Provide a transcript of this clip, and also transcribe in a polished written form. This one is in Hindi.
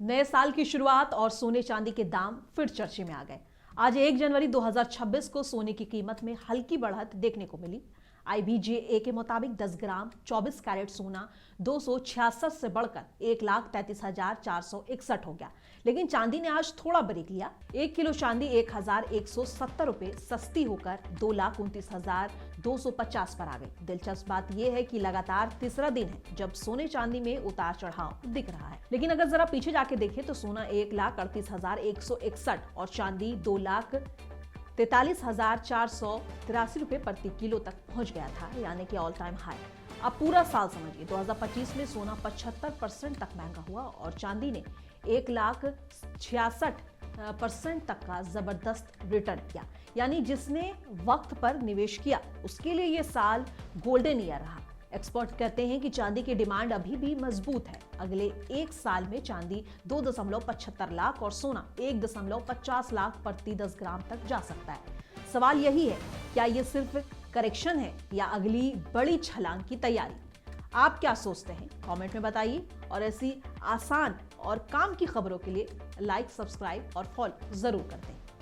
नए साल की शुरुआत और सोने चांदी के दाम फिर चर्चे में आ गए। आज 1 जनवरी 2026 को सोने की कीमत में हल्की बढ़त देखने को मिली। IBJA के मुताबिक 10 ग्राम 24 कैरेट सोना 266 से बढ़कर 1,33,461 हो गया। लेकिन चांदी ने आज थोड़ा ब्रेक लिया। 1 किलो चांदी 1,170 रुपए सस्ती होकर 2,29,250 पर आ गई। दिलचस्प बात यह है कि लगातार तीसरा दिन है जब सोने चांदी में उतार चढ़ाव दिख रहा है। लेकिन अगर जरा पीछे जाके देखें तो सोना 1,38,161 और चांदी 2,43,483 रुपए प्रति किलो तक पहुंच गया था, यानी कि ऑल टाइम हाई। अब पूरा साल समझिए, 2025 में सोना 75% तक महंगा हुआ और चांदी ने 1,66% तक का जबरदस्त रिटर्न किया। यानी जिसने वक्त पर निवेश किया उसके लिए यह साल गोल्डन ईयर रहा। एक्सपर्ट कहते हैं कि चांदी की डिमांड अभी भी मजबूत है। अगले एक साल में चांदी 2.75 लाख और सोना 1.50 लाख प्रति 10 ग्राम तक जा सकता है। सवाल यही है, क्या ये सिर्फ करेक्शन है या अगली बड़ी छलांग की तैयारी? आप क्या सोचते हैं? कमेंट में बताइए और ऐसी आसान और काम की खबरों के लिए लाइक, सब्सक्राइब और फॉलो जरूर करते हैं।